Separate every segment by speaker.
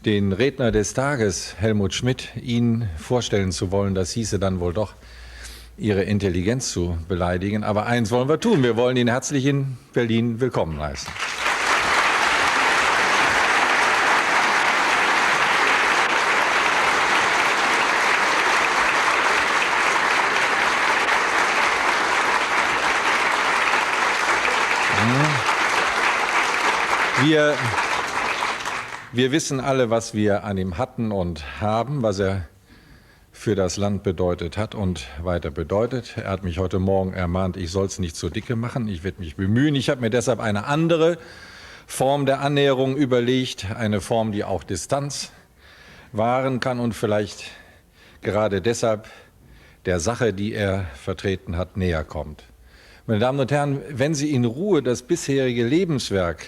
Speaker 1: den Redner des Tages, Helmut Schmidt, Ihnen vorstellen zu wollen, das hieße dann wohl doch, Ihre Intelligenz zu beleidigen. Aber eins wollen wir tun, wir wollen ihn herzlich in Berlin willkommen heißen. Wir wissen alle, was wir an ihm hatten und haben, was er für das Land bedeutet hat und weiter bedeutet. Er hat mich heute Morgen ermahnt, ich soll es nicht zu dicke machen, ich werde mich bemühen. Ich habe mir deshalb eine andere Form der Annäherung überlegt, eine Form, die auch Distanz wahren kann und vielleicht gerade deshalb der Sache, die er vertreten hat, näher kommt. Meine Damen und Herren, wenn Sie in Ruhe das bisherige Lebenswerk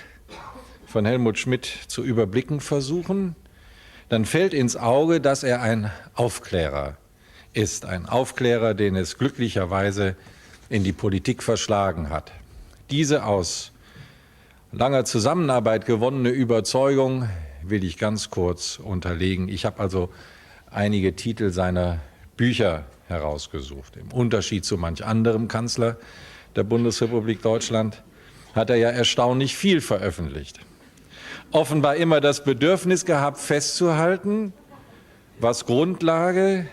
Speaker 1: von Helmut Schmidt zu überblicken versuchen, dann fällt ins Auge, dass er ein Aufklärer ist. Ein Aufklärer, den es glücklicherweise in die Politik verschlagen hat. Diese aus langer Zusammenarbeit gewonnene Überzeugung will ich ganz kurz unterlegen. Ich habe also einige Titel seiner Bücher herausgesucht. Im Unterschied zu manch anderem Kanzler der Bundesrepublik Deutschland hat er ja erstaunlich viel veröffentlicht. Offenbar immer das Bedürfnis gehabt, festzuhalten, was Grundlage,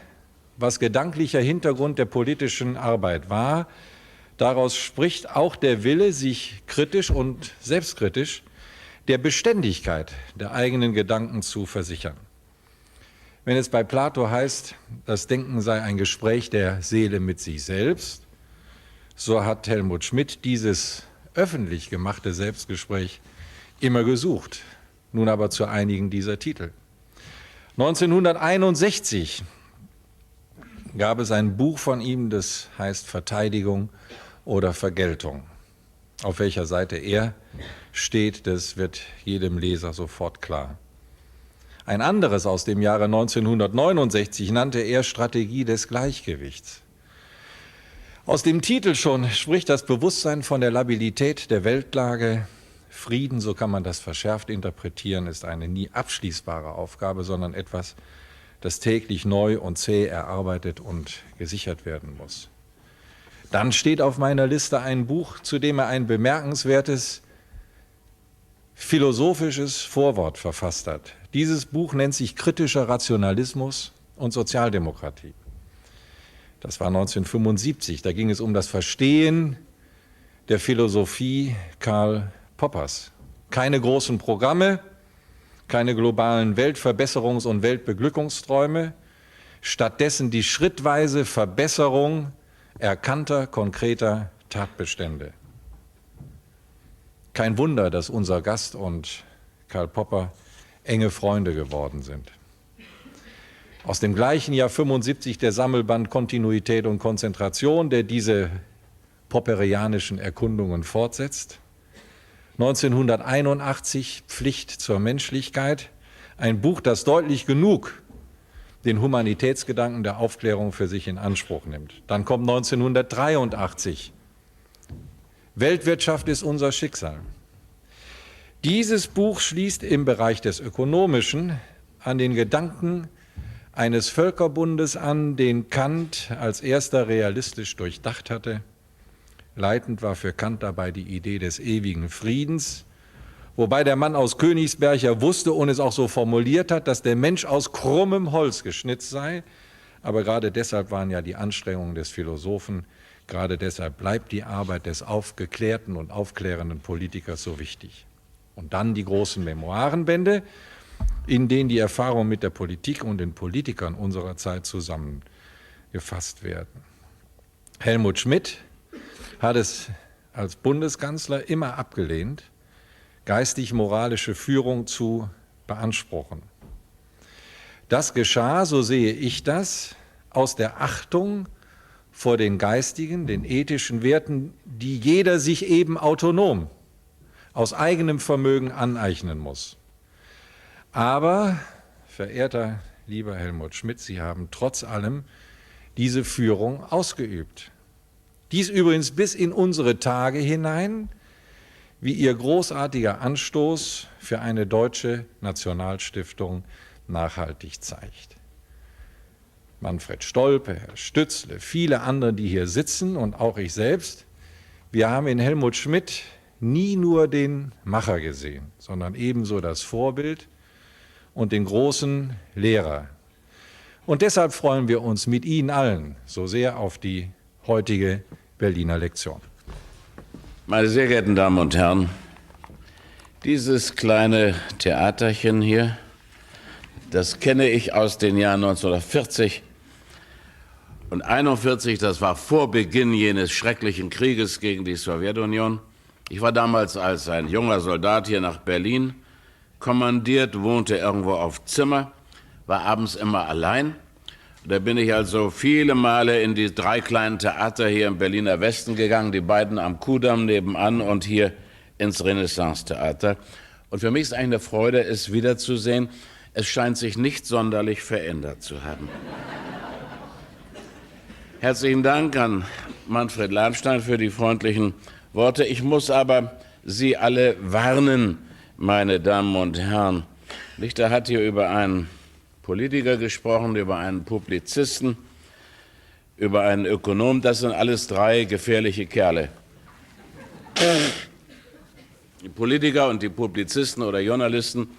Speaker 1: was gedanklicher Hintergrund der politischen Arbeit war. Daraus spricht auch der Wille, sich kritisch und selbstkritisch der Beständigkeit der eigenen Gedanken zu versichern. Wenn es bei Plato heißt, das Denken sei ein Gespräch der Seele mit sich selbst, so hat Helmut Schmidt dieses öffentlich gemachte Selbstgespräch immer gesucht. Nun aber zu einigen dieser Titel. 1961 gab es ein Buch von ihm, das heißt Verteidigung oder Vergeltung. Auf welcher Seite er steht, das wird jedem Leser sofort klar. Ein anderes aus dem Jahre 1969 nannte er Strategie des Gleichgewichts. Aus dem Titel schon spricht das Bewusstsein von der Labilität der Weltlage. Frieden, so kann man das verschärft interpretieren, ist eine nie abschließbare Aufgabe, sondern etwas, das täglich neu und zäh erarbeitet und gesichert werden muss. Dann steht auf meiner Liste ein Buch, zu dem er ein bemerkenswertes philosophisches Vorwort verfasst hat. Dieses Buch nennt sich Kritischer Rationalismus und Sozialdemokratie. Das war 1975. Da ging es um das Verstehen der Philosophie Karl Poppers. Keine großen Programme, keine globalen Weltverbesserungs- und Weltbeglückungsträume, stattdessen die schrittweise Verbesserung erkannter, konkreter Tatbestände. Kein Wunder, dass unser Gast und Karl Popper enge Freunde geworden sind. Aus dem gleichen Jahr 75 der Sammelband Kontinuität und Konzentration, der diese popperianischen Erkundungen fortsetzt. 1981 Pflicht zur Menschlichkeit, ein Buch, das deutlich genug den Humanitätsgedanken der Aufklärung für sich in Anspruch nimmt. Dann kommt 1983 Weltwirtschaft ist unser Schicksal. Dieses Buch schließt im Bereich des Ökonomischen an den Gedanken eines Völkerbundes an, den Kant als erster realistisch durchdacht hatte. Leitend war für Kant dabei die Idee des ewigen Friedens, wobei der Mann aus Königsberg ja wusste und es auch so formuliert hat, dass der Mensch aus krummem Holz geschnitzt sei. Aber gerade deshalb waren ja die Anstrengungen des Philosophen, gerade deshalb bleibt die Arbeit des aufgeklärten und aufklärenden Politikers so wichtig. Und dann die großen Memoirenbände, in denen die Erfahrungen mit der Politik und den Politikern unserer Zeit zusammengefasst werden. Helmut Schmidt hat es als Bundeskanzler immer abgelehnt, geistig-moralische Führung zu beanspruchen. Das geschah, so sehe ich das, aus der Achtung vor den geistigen, den ethischen Werten, die jeder sich eben autonom aus eigenem Vermögen aneignen muss. Aber, verehrter lieber Helmut Schmidt, Sie haben trotz allem diese Führung ausgeübt. Dies übrigens bis in unsere Tage hinein. wie ihr großartiger Anstoß für eine deutsche Nationalstiftung nachhaltig zeigt. Manfred Stolpe, Herr Stützle, viele andere, die hier sitzen und auch ich selbst, wir haben in Helmut Schmidt nie nur den Macher gesehen, sondern ebenso das Vorbild und den großen Lehrer. Und deshalb freuen wir uns mit Ihnen allen so sehr auf die heutige Berliner Lektion.
Speaker 2: Meine sehr geehrten Damen und Herren, dieses kleine Theaterchen hier, das kenne ich aus den Jahren 1940 und 1941, das war vor Beginn jenes schrecklichen Krieges gegen die Sowjetunion. Ich war damals als ein junger Soldat hier nach Berlin kommandiert, wohnte irgendwo auf Zimmer, war abends immer allein. Da bin ich also viele Male in die 3 kleinen Theater hier im Berliner Westen gegangen, die beiden am Kudamm nebenan und hier ins Renaissance-Theater. Und für mich ist eigentlich eine Freude, es wiederzusehen. Es scheint sich nicht sonderlich verändert zu haben. Herzlichen Dank an Manfred Lahnstein für die freundlichen Worte. Ich muss aber Sie alle warnen, meine Damen und Herren. Lichter hat hier über einen Politiker gesprochen, über einen Publizisten, über einen Ökonom. Das sind alles 3 gefährliche Kerle. Die Politiker und die Publizisten oder Journalisten,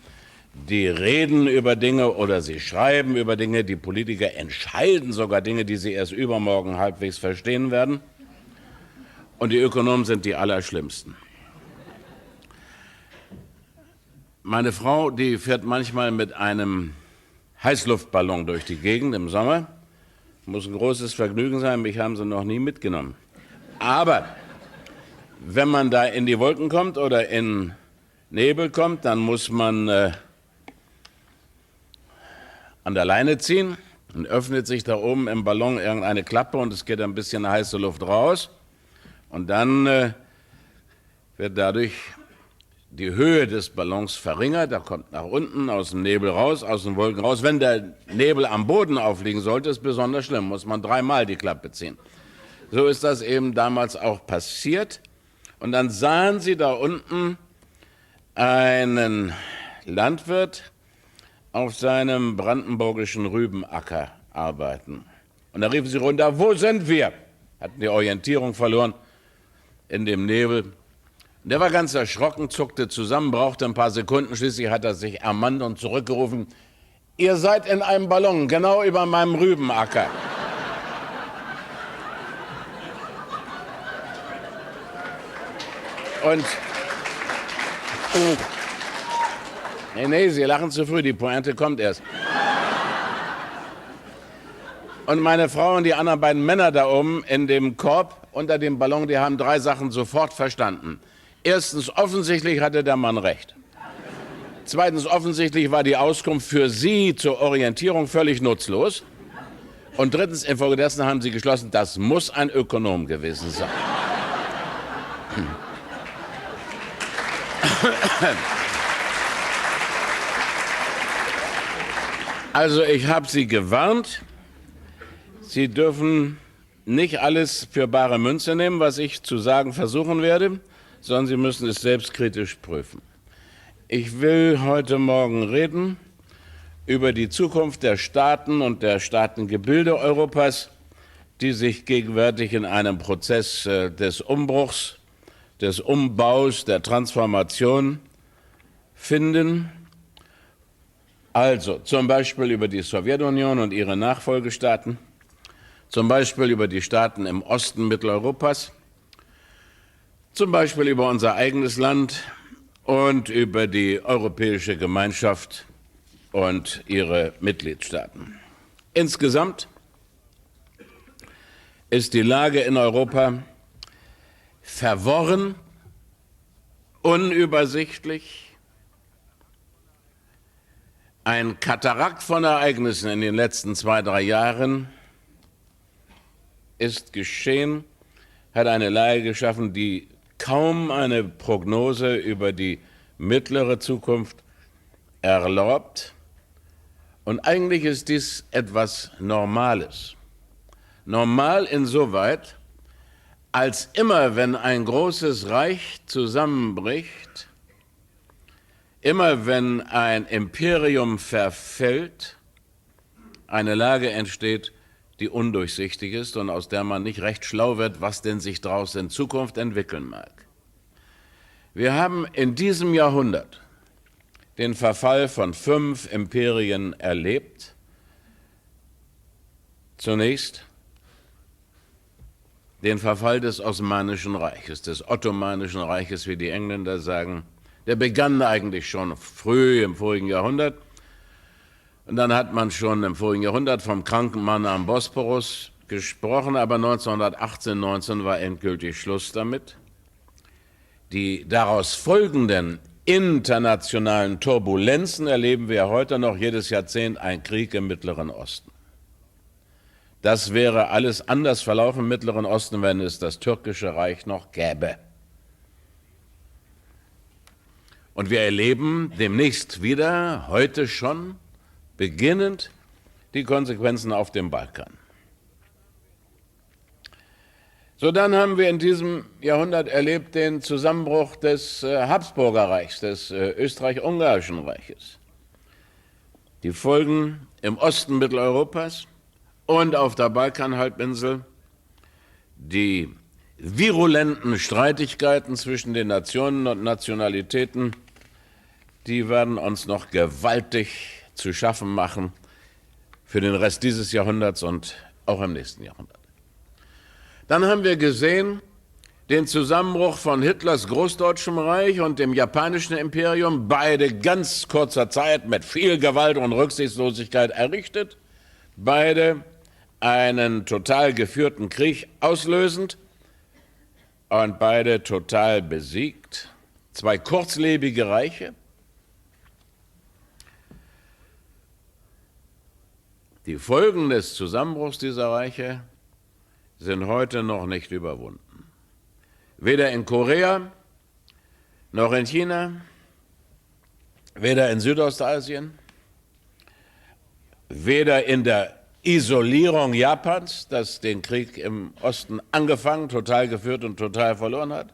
Speaker 2: die reden über Dinge oder sie schreiben über Dinge. Die Politiker entscheiden sogar Dinge, die sie erst übermorgen halbwegs verstehen werden. Und die Ökonomen sind die Allerschlimmsten. Meine Frau, die fährt manchmal mit einem Heißluftballon durch die Gegend im Sommer. Muss ein großes Vergnügen sein, mich haben sie noch nie mitgenommen. Aber wenn man da in die Wolken kommt oder in Nebel kommt, dann muss man an der Leine ziehen. Dann öffnet sich da oben im Ballon irgendeine Klappe und es geht ein bisschen heiße Luft raus. Und dann wird dadurch die Höhe des Ballons verringert, er kommt nach unten, aus dem Nebel raus, aus den Wolken raus. Wenn der Nebel am Boden aufliegen sollte, ist besonders schlimm, muss man 3-mal die Klappe ziehen. So ist das eben damals auch passiert. Und dann sahen sie da unten einen Landwirt auf seinem brandenburgischen Rübenacker arbeiten. Und da riefen sie runter, wo sind wir? Hatten die Orientierung verloren in dem Nebel. Der war ganz erschrocken, zuckte zusammen, brauchte ein paar Sekunden, schließlich hat er sich ermannt und zurückgerufen, ihr seid in einem Ballon, genau über meinem Rübenacker. Und nee, Sie lachen zu früh, die Pointe kommt erst. Und meine Frau und die anderen beiden Männer da oben in dem Korb unter dem Ballon, die haben 3 Sachen sofort verstanden. Erstens, offensichtlich hatte der Mann recht. Zweitens, offensichtlich war die Auskunft für sie zur Orientierung völlig nutzlos. Und drittens, infolgedessen haben sie geschlossen, das muss ein Ökonom gewesen sein. Also ich habe Sie gewarnt, Sie dürfen nicht alles für bare Münze nehmen, was ich zu sagen versuchen werde, sondern Sie müssen es selbstkritisch prüfen. Ich will heute Morgen reden über die Zukunft der Staaten und der Staatengebilde Europas, die sich gegenwärtig in einem Prozess des Umbruchs, des Umbaus, der Transformation finden. Also zum Beispiel über die Sowjetunion und ihre Nachfolgestaaten, zum Beispiel über die Staaten im Osten Mitteleuropas, zum Beispiel über unser eigenes Land und über die Europäische Gemeinschaft und ihre Mitgliedstaaten. Insgesamt ist die Lage in Europa verworren, unübersichtlich, ein Katarakt von Ereignissen in den letzten 2-3 Jahren ist geschehen, hat eine Lage geschaffen, die kaum eine Prognose über die mittlere Zukunft erlaubt. Und eigentlich ist dies etwas Normales. Normal insoweit, als immer, wenn ein großes Reich zusammenbricht, immer wenn ein Imperium verfällt, eine Lage entsteht, die undurchsichtig ist und aus der man nicht recht schlau wird, was denn sich daraus in Zukunft entwickeln mag. Wir haben in diesem Jahrhundert den Verfall von 5 Imperien erlebt. Zunächst den Verfall des Osmanischen Reiches, des Ottomanischen Reiches, wie die Engländer sagen. Der begann eigentlich schon früh im vorigen Jahrhundert. Und dann hat man schon im vorigen Jahrhundert vom kranken Mann am Bosporus gesprochen, aber 1918, 19 war endgültig Schluss damit. Die daraus folgenden internationalen Turbulenzen erleben wir heute noch jedes Jahrzehnt, ein Krieg im Mittleren Osten. Das wäre alles anders verlaufen im Mittleren Osten, wenn es das Türkische Reich noch gäbe. Und wir erleben demnächst wieder, heute schon, beginnend die Konsequenzen auf dem Balkan. So, dann haben wir in diesem Jahrhundert erlebt den Zusammenbruch des Habsburger Reichs, des Österreich-Ungarischen Reiches. Die Folgen im Osten Mitteleuropas und auf der Balkanhalbinsel, die virulenten Streitigkeiten zwischen den Nationen und Nationalitäten, die werden uns noch gewaltig zu schaffen machen für den Rest dieses Jahrhunderts und auch im nächsten Jahrhundert. Dann haben wir gesehen den Zusammenbruch von Hitlers Großdeutschem Reich und dem Japanischen Imperium, beide ganz kurzer Zeit mit viel Gewalt und Rücksichtslosigkeit errichtet, beide einen total geführten Krieg auslösend und beide total besiegt. 2 kurzlebige Reiche. Die Folgen des Zusammenbruchs dieser Reiche sind heute noch nicht überwunden. Weder in Korea, noch in China, weder in Südostasien, weder in der Isolierung Japans, das den Krieg im Osten angefangen, total geführt und total verloren hat,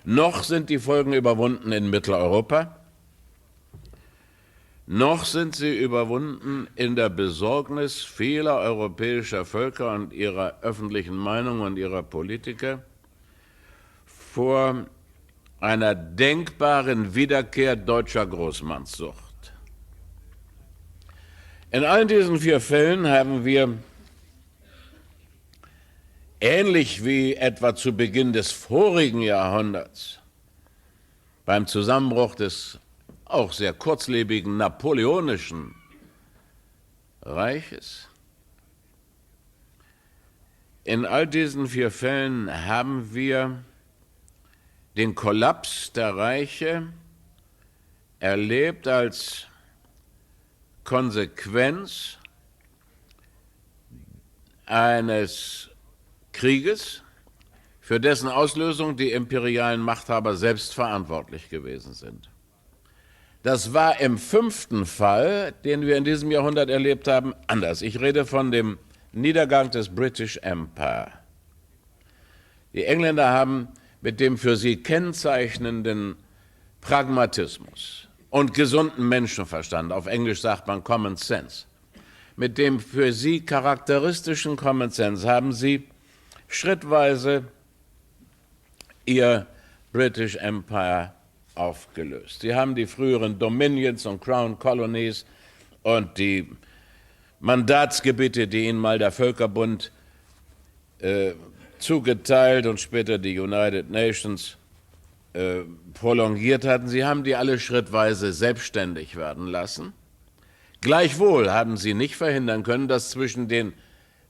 Speaker 2: noch sind die Folgen überwunden in Mitteleuropa, noch sind sie überwunden in der Besorgnis vieler europäischer Völker und ihrer öffentlichen Meinung und ihrer Politiker vor einer denkbaren Wiederkehr deutscher Großmannssucht. In allen diesen 4 Fällen haben wir, ähnlich wie etwa zu Beginn des vorigen Jahrhunderts, beim Zusammenbruch des auch sehr kurzlebigen napoleonischen Reiches. In all diesen 4 Fällen haben wir den Kollaps der Reiche erlebt als Konsequenz eines Krieges, für dessen Auslösung die imperialen Machthaber selbst verantwortlich gewesen sind. Das war im 5. Fall, den wir in diesem Jahrhundert erlebt haben, anders. Ich rede von dem Niedergang des British Empire. Die Engländer haben mit dem für sie kennzeichnenden Pragmatismus und gesunden Menschenverstand, auf Englisch sagt man Common Sense, mit dem für sie charakteristischen Common Sense haben sie schrittweise ihr British Empire aufgelöst. Sie haben die früheren Dominions und Crown Colonies und die Mandatsgebiete, die ihnen mal der Völkerbund zugeteilt und später die United Nations prolongiert hatten, sie haben die alle schrittweise selbstständig werden lassen. Gleichwohl haben sie nicht verhindern können, dass zwischen den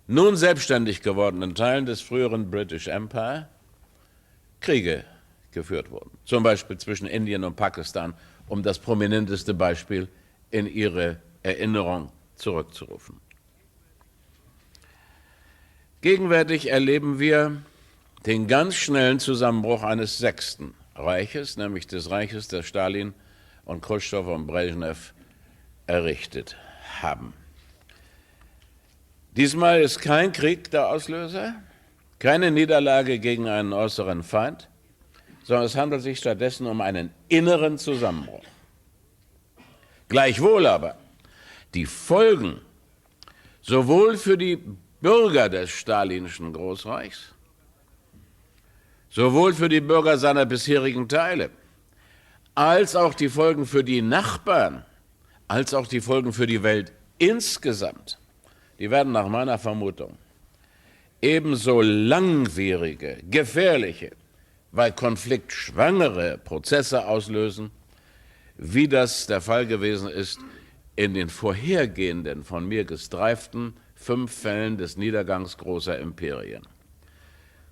Speaker 2: nun selbstständig gewordenen Teilen des früheren British Empire Kriege geführt wurden. Zum Beispiel zwischen Indien und Pakistan, um das prominenteste Beispiel in Ihre Erinnerung zurückzurufen. Gegenwärtig erleben wir den ganz schnellen Zusammenbruch eines 6. Reiches, nämlich des Reiches, das Stalin und Chruschtschow und Brezhnev errichtet haben. Diesmal ist kein Krieg der Auslöser, Keine Niederlage gegen einen äußeren Feind, sondern es handelt sich stattdessen um einen inneren Zusammenbruch. Gleichwohl aber die Folgen sowohl für die Bürger des stalinischen Großreichs, sowohl für die Bürger seiner bisherigen Teile, als auch die Folgen für die Nachbarn, als auch die Folgen für die Welt insgesamt, die werden nach meiner Vermutung ebenso langwierige, gefährliche, weil konfliktschwangere Prozesse auslösen, wie das der Fall gewesen ist in den vorhergehenden, von mir gestreiften 5 Fällen des Niedergangs großer Imperien.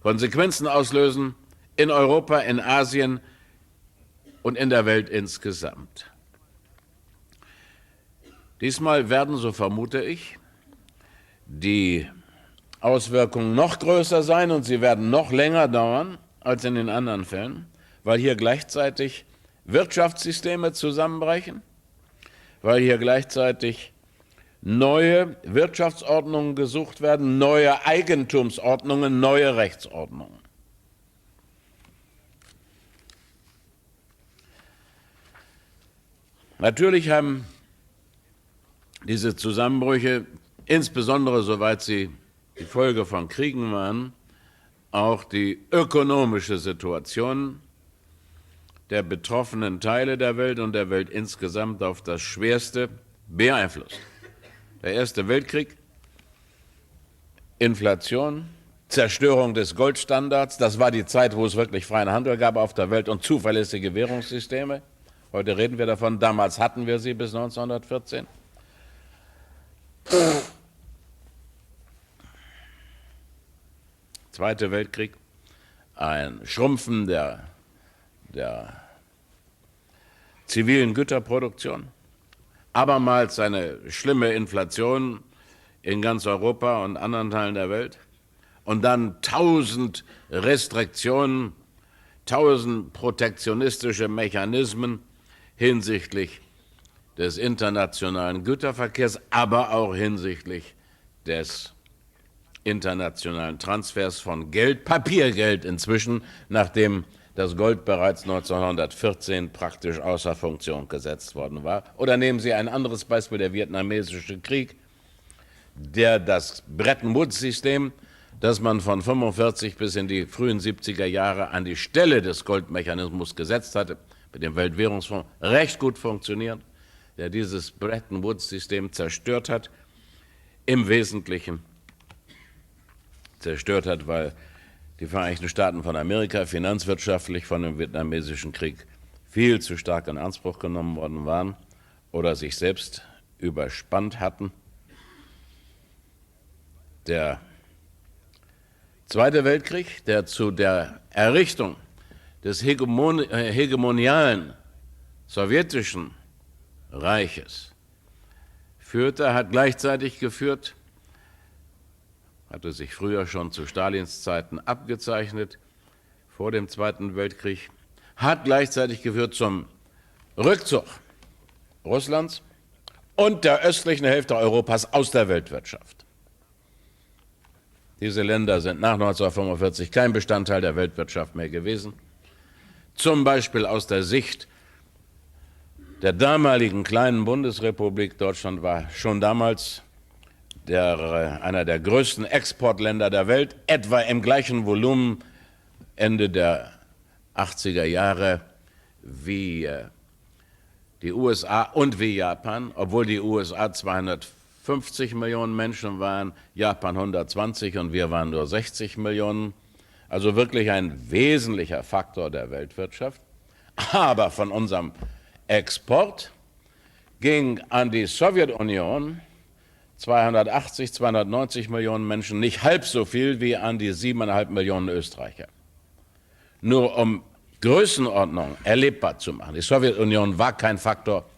Speaker 2: Konsequenzen auslösen in Europa, in Asien und in der Welt insgesamt. Diesmal werden, so vermute ich, die Auswirkungen noch größer sein und sie werden noch länger dauern als in den anderen Fällen, weil hier gleichzeitig Wirtschaftssysteme zusammenbrechen, weil hier gleichzeitig neue Wirtschaftsordnungen gesucht werden, neue Eigentumsordnungen, neue Rechtsordnungen. Natürlich haben diese Zusammenbrüche, insbesondere soweit sie die Folge von Kriegen waren, auch die ökonomische Situation der betroffenen Teile der Welt und der Welt insgesamt auf das Schwerste beeinflusst. Der Erste Weltkrieg, Inflation, Zerstörung des Goldstandards, das war die Zeit, wo es wirklich freien Handel gab auf der Welt und zuverlässige Währungssysteme. Heute reden wir davon, damals hatten wir sie bis 1914. Zweiter Weltkrieg, ein Schrumpfen der zivilen Güterproduktion, abermals eine schlimme Inflation in ganz Europa und anderen Teilen der Welt und dann 1000 Restriktionen, 1000 protektionistische Mechanismen hinsichtlich des internationalen Güterverkehrs, aber auch hinsichtlich des internationalen Transfers von Geld, Papiergeld inzwischen, nachdem das Gold bereits 1914 praktisch außer Funktion gesetzt worden war. Oder nehmen Sie ein anderes Beispiel, der Vietnamesische Krieg, der das Bretton-Woods-System, das man von 1945 bis in die frühen 70er Jahre an die Stelle des Goldmechanismus gesetzt hatte, mit dem Weltwährungsfonds recht gut funktioniert, der dieses Bretton-Woods-System zerstört hat, im Wesentlichen zerstört hat, weil die Vereinigten Staaten von Amerika finanzwirtschaftlich von dem Vietnamesischen Krieg viel zu stark in Anspruch genommen worden waren oder sich selbst überspannt hatten. Der Zweite Weltkrieg, der zu der Errichtung des hegemonialen sowjetischen Reiches führte, hat gleichzeitig geführt, hatte sich früher schon zu Stalins Zeiten abgezeichnet, vor dem Zweiten Weltkrieg, hat gleichzeitig geführt zum Rückzug Russlands und der östlichen Hälfte Europas aus der Weltwirtschaft. Diese Länder sind nach 1945 kein Bestandteil der Weltwirtschaft mehr gewesen. Zum Beispiel aus der Sicht der damaligen kleinen Bundesrepublik Deutschland war schon damals einer der größten Exportländer der Welt, etwa im gleichen Volumen Ende der 80er Jahre wie die USA und wie Japan, obwohl die USA 250 Millionen Menschen waren, Japan 120 und wir waren nur 60 Millionen. Also wirklich ein wesentlicher Faktor der Weltwirtschaft. Aber von unserem Export ging an die Sowjetunion 280, 290 Millionen Menschen, nicht halb so viel wie an die 7,5 Millionen Österreicher. Nur um Größenordnung erlebbar zu machen. Die Sowjetunion war kein Faktor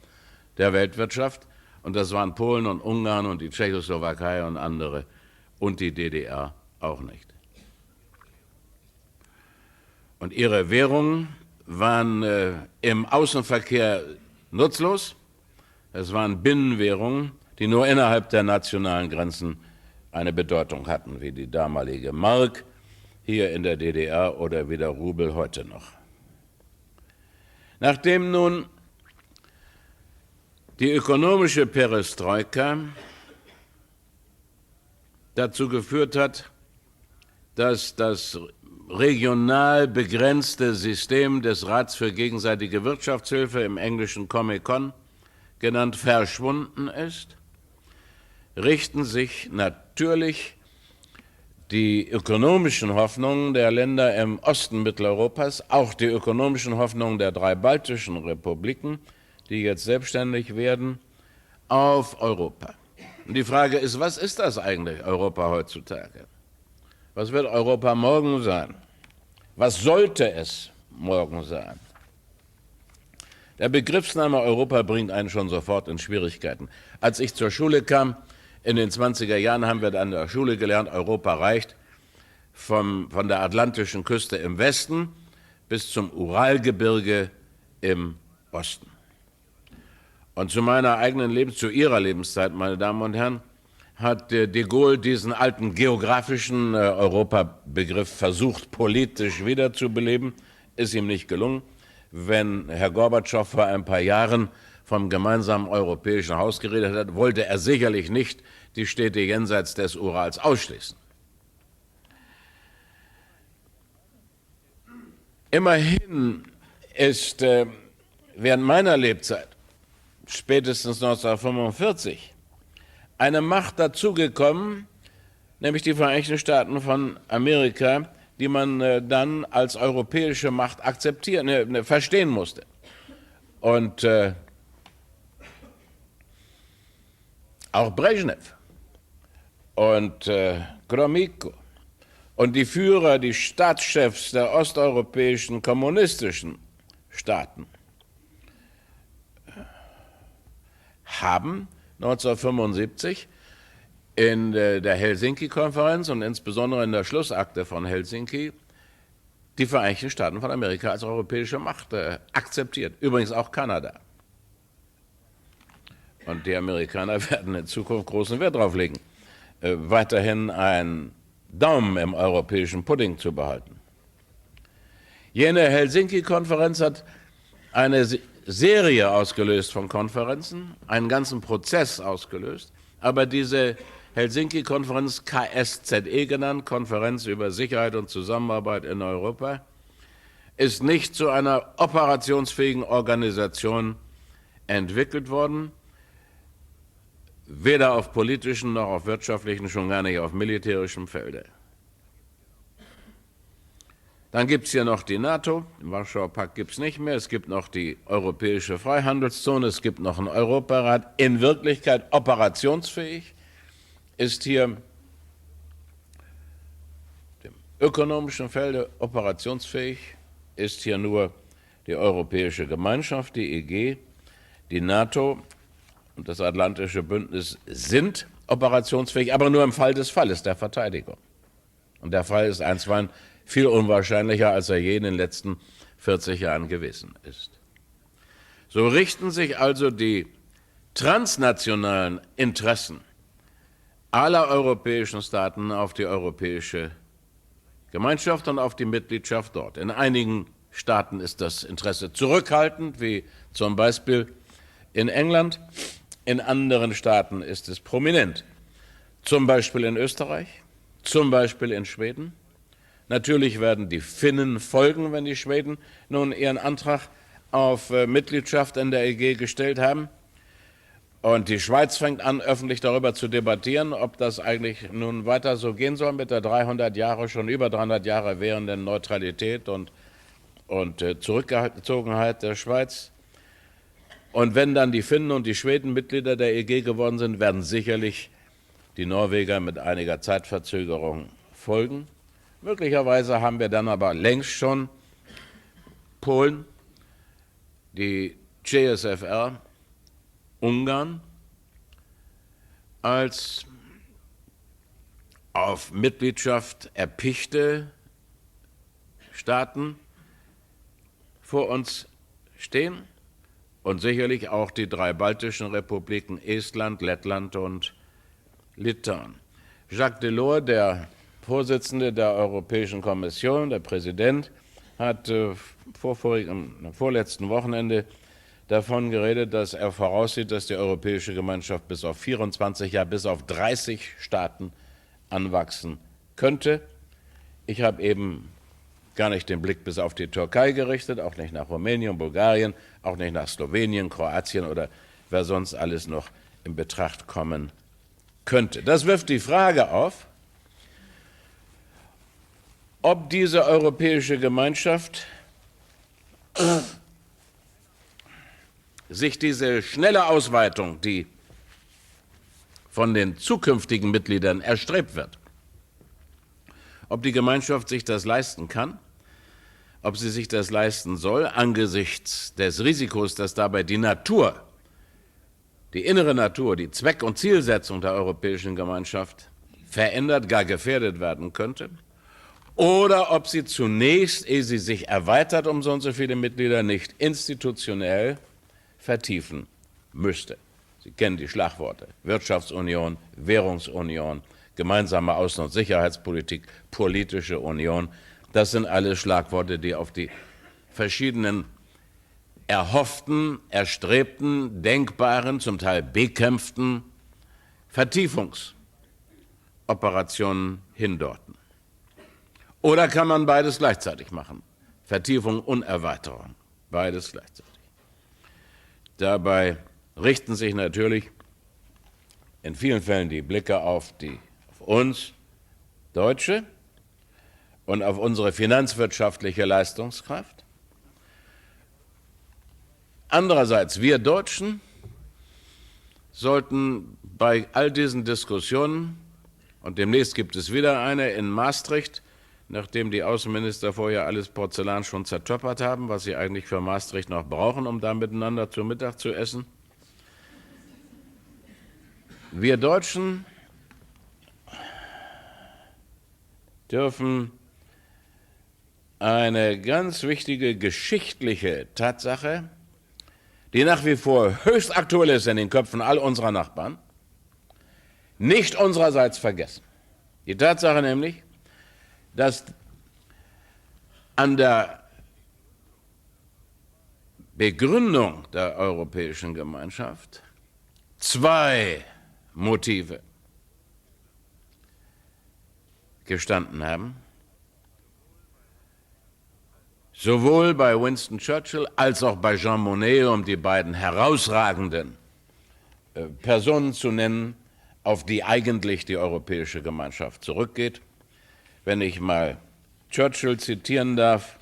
Speaker 2: der Weltwirtschaft und das waren Polen und Ungarn und die Tschechoslowakei und andere und die DDR auch nicht. Und ihre Währungen waren im Außenverkehr nutzlos. Es waren Binnenwährungen, die nur innerhalb der nationalen Grenzen eine Bedeutung hatten, wie die damalige Mark hier in der DDR oder wie der Rubel heute noch. Nachdem nun die ökonomische Perestroika dazu geführt hat, dass das regional begrenzte System des Rats für gegenseitige Wirtschaftshilfe, im Englischen Comecon genannt, verschwunden ist, richten sich natürlich die ökonomischen Hoffnungen der Länder im Osten Mitteleuropas, auch die ökonomischen Hoffnungen der 3 baltischen Republiken, die jetzt selbstständig werden, auf Europa. Und die Frage ist, was ist das eigentlich, Europa heutzutage? Was wird Europa morgen sein? Was sollte es morgen sein? Der Begriffsname Europa bringt einen schon sofort in Schwierigkeiten. Als ich zur Schule kam, in den 20er Jahren haben wir an der Schule gelernt, Europa reicht von der atlantischen Küste im Westen bis zum Uralgebirge im Osten. Und zu Ihrer Lebenszeit, meine Damen und Herren, hat de Gaulle diesen alten geografischen Europabegriff versucht, politisch wiederzubeleben. Ist ihm nicht gelungen. Wenn Herr Gorbatschow vor ein paar Jahren vom gemeinsamen europäischen Haus geredet hat, wollte er sicherlich nicht die Städte jenseits des Urals ausschließen. Immerhin ist während meiner Lebzeit, spätestens 1945, eine Macht dazugekommen, nämlich die Vereinigten Staaten von Amerika, die man dann als europäische Macht verstehen musste. Und auch Brezhnev und Gromyko und die Führer, die Staatschefs der osteuropäischen kommunistischen Staaten haben 1975 in der Helsinki-Konferenz und insbesondere in der Schlussakte von Helsinki die Vereinigten Staaten von Amerika als europäische Macht akzeptiert. Übrigens auch Kanada. Und die Amerikaner werden in Zukunft großen Wert darauf legen, weiterhin einen Daumen im europäischen Pudding zu behalten. Jene Helsinki-Konferenz hat eine Serie ausgelöst von Konferenzen, einen ganzen Prozess ausgelöst, aber diese Helsinki-Konferenz, KSZE genannt, Konferenz über Sicherheit und Zusammenarbeit in Europa, ist nicht zu einer operationsfähigen Organisation entwickelt worden, weder auf politischen noch auf wirtschaftlichen, schon gar nicht auf militärischem Felde. Dann gibt es hier noch die NATO, den Warschauer Pakt gibt es nicht mehr, es gibt noch die Europäische Freihandelszone, es gibt noch einen Europarat. In Wirklichkeit operationsfähig ist hier im ökonomischen Felde operationsfähig, ist hier nur die Europäische Gemeinschaft, die EG, die NATO und das Atlantische Bündnis sind operationsfähig, aber nur im Fall des Falles der Verteidigung. Und der Fall ist einstweilen viel unwahrscheinlicher, als er je in den letzten 40 Jahren gewesen ist. So richten sich also die transnationalen Interessen aller europäischen Staaten auf die Europäische Gemeinschaft und auf die Mitgliedschaft dort. In einigen Staaten ist das Interesse zurückhaltend, wie zum Beispiel in England. In anderen Staaten ist es prominent, zum Beispiel in Österreich, zum Beispiel in Schweden. Natürlich werden die Finnen folgen, wenn die Schweden nun ihren Antrag auf Mitgliedschaft in der EG gestellt haben. Und die Schweiz fängt an, öffentlich darüber zu debattieren, ob das eigentlich nun weiter so gehen soll mit der schon über 300 Jahre währenden Neutralität und Zurückgezogenheit der Schweiz. Und wenn dann die Finnen und die Schweden Mitglieder der EG geworden sind, werden sicherlich die Norweger mit einiger Zeitverzögerung folgen. Möglicherweise haben wir dann aber längst schon Polen, die CSFR, Ungarn als auf Mitgliedschaft erpichte Staaten vor uns stehen und sicherlich auch die 3 baltischen Republiken Estland, Lettland und Litauen. Jacques Delors, der Vorsitzende der Europäischen Kommission, der Präsident, hat am vorletzten Wochenende davon geredet, dass er voraussieht, dass die Europäische Gemeinschaft bis auf 24, ja bis auf 30 Staaten anwachsen könnte. Ich habe eben gar nicht den Blick bis auf die Türkei gerichtet, auch nicht nach Rumänien, Bulgarien, auch nicht nach Slowenien, Kroatien oder wer sonst alles noch in Betracht kommen könnte. Das wirft die Frage auf, ob diese Europäische Gemeinschaft sich diese schnelle Ausweitung, die von den zukünftigen Mitgliedern erstrebt wird, ob die Gemeinschaft sich das leisten kann, ob sie sich das leisten soll, angesichts des Risikos, dass dabei die Natur, die innere Natur, die Zweck- und Zielsetzung der Europäischen Gemeinschaft verändert, gar gefährdet werden könnte, oder ob sie zunächst, ehe sie sich erweitert um so und so viele Mitglieder, nicht institutionell vertiefen müsste. Sie kennen die Schlagworte: Wirtschaftsunion, Währungsunion, gemeinsame Außen- und Sicherheitspolitik, politische Union. Das sind alles Schlagworte, die auf die verschiedenen erhofften, erstrebten, denkbaren, zum Teil bekämpften Vertiefungsoperationen hindeuten. Oder kann man beides gleichzeitig machen? Vertiefung und Erweiterung, beides gleichzeitig. Dabei richten sich natürlich in vielen Fällen die Blicke auf uns Deutsche und auf unsere finanzwirtschaftliche Leistungskraft. Andererseits, wir Deutschen sollten bei all diesen Diskussionen, und demnächst gibt es wieder eine in Maastricht, nachdem die Außenminister vorher alles Porzellan schon zertöppert haben, was sie eigentlich für Maastricht noch brauchen, um da miteinander zu Mittag zu essen. Wir Deutschen dürfen eine ganz wichtige geschichtliche Tatsache, die nach wie vor höchst aktuell ist in den Köpfen all unserer Nachbarn, nicht unsererseits vergessen. Die Tatsache nämlich, dass an der Begründung der Europäischen Gemeinschaft zwei Motive gestanden haben, sowohl bei Winston Churchill als auch bei Jean Monnet, um die beiden herausragenden Personen zu nennen, auf die eigentlich die Europäische Gemeinschaft zurückgeht. Wenn ich mal Churchill zitieren darf,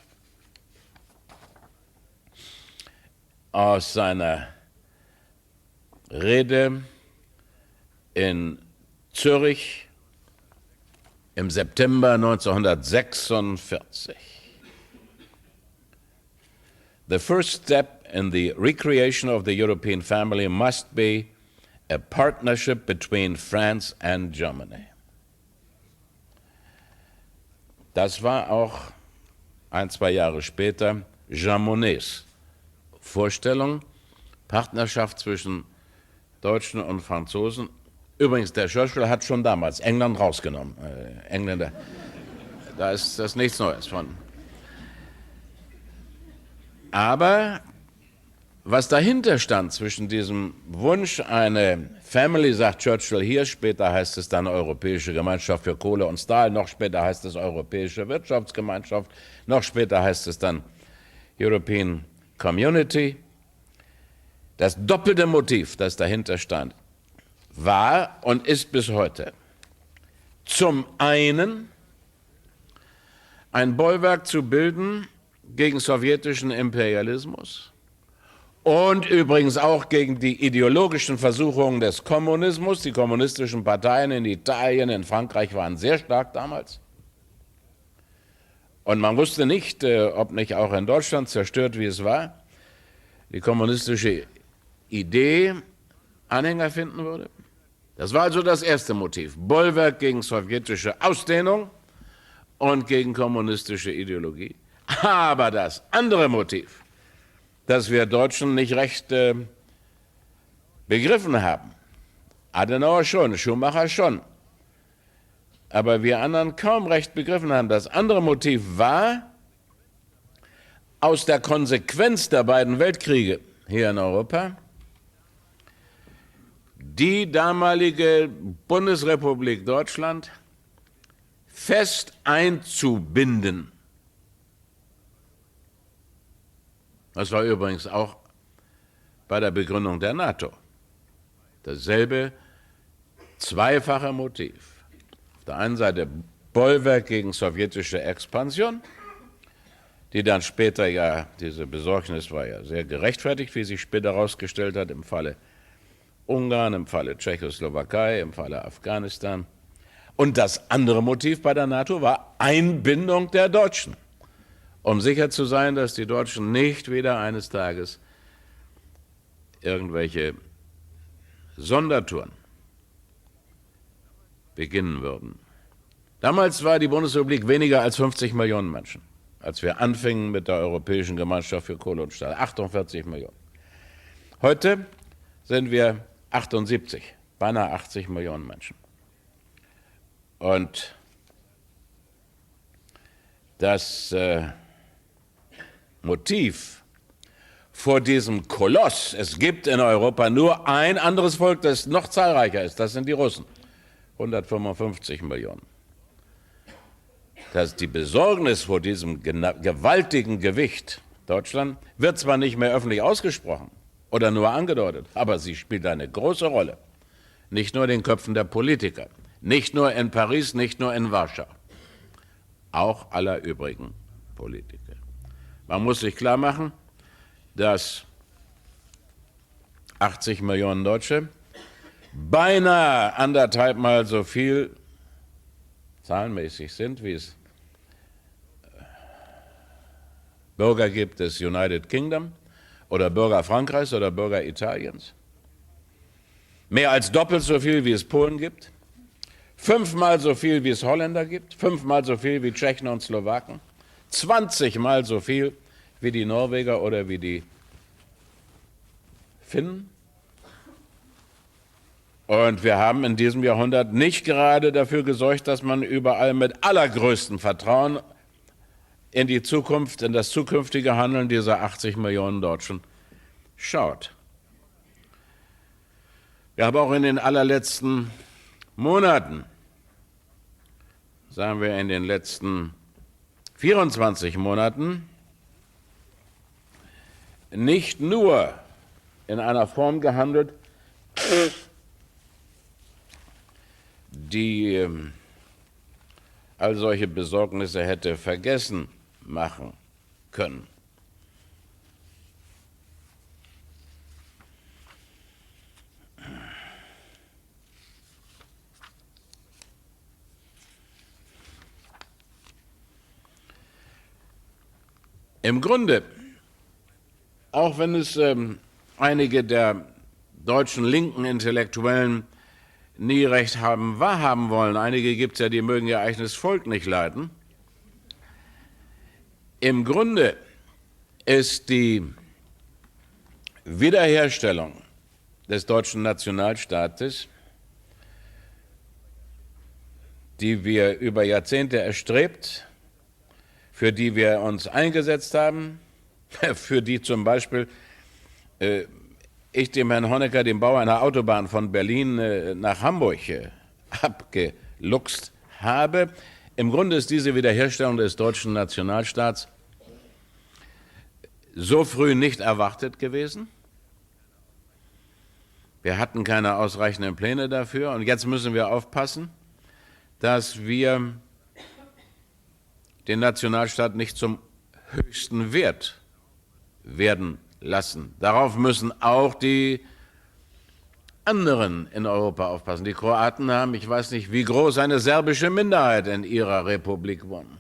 Speaker 2: aus seiner Rede in Zürich im September 1946. The first step in the recreation of the European family must be a partnership between France and Germany. Das war auch ein, 2 Jahre später Jean Monnets Vorstellung, Partnerschaft zwischen Deutschen und Franzosen. Übrigens, der Churchill hat schon damals England rausgenommen. Engländer, da ist das nichts Neues von. Aber was dahinter stand zwischen diesem Wunsch, eine Family, sagt Churchill hier, später heißt es dann Europäische Gemeinschaft für Kohle und Stahl, noch später heißt es Europäische Wirtschaftsgemeinschaft, noch später heißt es dann European Community. Das doppelte Motiv, das dahinter stand, war und ist bis heute zum einen ein Bollwerk zu bilden gegen sowjetischen Imperialismus und übrigens auch gegen die ideologischen Versuchungen des Kommunismus. Die kommunistischen Parteien in Italien, in Frankreich waren sehr stark damals. Und man wusste nicht, ob nicht auch in Deutschland, zerstört wie es war, die kommunistische Idee Anhänger finden würde. Das war also das erste Motiv. Bollwerk gegen sowjetische Ausdehnung und gegen kommunistische Ideologie. Aber das andere Motiv, das wir Deutschen nicht recht begriffen haben, Adenauer schon, Schumacher schon, aber wir anderen kaum recht begriffen haben. Das andere Motiv war, aus der Konsequenz der beiden Weltkriege hier in Europa die damalige Bundesrepublik Deutschland fest einzubinden. Das war übrigens auch bei der Begründung der NATO dasselbe zweifache Motiv. Auf der einen Seite Bollwerk gegen sowjetische Expansion, die dann später ja, diese Besorgnis war ja sehr gerechtfertigt, wie sich später herausgestellt hat, im Falle Ungarn, im Falle Tschechoslowakei, im Falle Afghanistan. Und das andere Motiv bei der NATO war Einbindung der Deutschen, um sicher zu sein, dass die Deutschen nicht wieder eines Tages irgendwelche Sondertouren beginnen würden. Damals war die Bundesrepublik weniger als 50 Millionen Menschen, als wir anfingen mit der Europäischen Gemeinschaft für Kohle und Stahl. 48 Millionen. Heute sind wir 78, beinahe 80 Millionen Menschen. Und das Motiv vor diesem Koloss, es gibt in Europa nur ein anderes Volk, das noch zahlreicher ist, das sind die Russen, 155 Millionen. Die Besorgnis vor diesem gewaltigen Gewicht Deutschland wird zwar nicht mehr öffentlich ausgesprochen oder nur angedeutet, aber sie spielt eine große Rolle. Nicht nur in den Köpfen der Politiker, nicht nur in Paris, nicht nur in Warschau, auch aller übrigen Politiker. Man muss sich klar machen, dass 80 Millionen Deutsche beinahe anderthalbmal so viel zahlenmäßig sind, wie es Bürger gibt des United Kingdom oder Bürger Frankreichs oder Bürger Italiens. Mehr als doppelt so viel, wie es Polen gibt. 5-mal so viel, wie es Holländer gibt. 5-mal so viel wie Tschechen und Slowaken. 20-mal so viel wie die Norweger oder wie die Finnen. Und wir haben in diesem Jahrhundert nicht gerade dafür gesorgt, dass man überall mit allergrößtem Vertrauen in die Zukunft, in das zukünftige Handeln dieser 80 Millionen Deutschen schaut. Wir haben auch in den allerletzten Monaten, sagen wir in den letzten 24 Monaten, nicht nur in einer Form gehandelt, die all solche Besorgnisse hätte vergessen machen können. Im Grunde, auch wenn es einige der deutschen linken Intellektuellen nie recht haben wahrhaben wollen, einige gibt es ja, die mögen ihr eigenes Volk nicht leiden, im Grunde ist die Wiederherstellung des deutschen Nationalstaates, die wir über Jahrzehnte erstrebt, für die wir uns eingesetzt haben, für die zum Beispiel ich dem Herrn Honecker, dem Bau einer Autobahn von Berlin nach Hamburg abgeluchst habe. Im Grunde ist diese Wiederherstellung des deutschen Nationalstaats so früh nicht erwartet gewesen. Wir hatten keine ausreichenden Pläne dafür und jetzt müssen wir aufpassen, dass wir den Nationalstaat nicht zum höchsten Wert werden lassen. Darauf müssen auch die anderen in Europa aufpassen. Die Kroaten haben, ich weiß nicht wie groß, eine serbische Minderheit in ihrer Republik wohnen.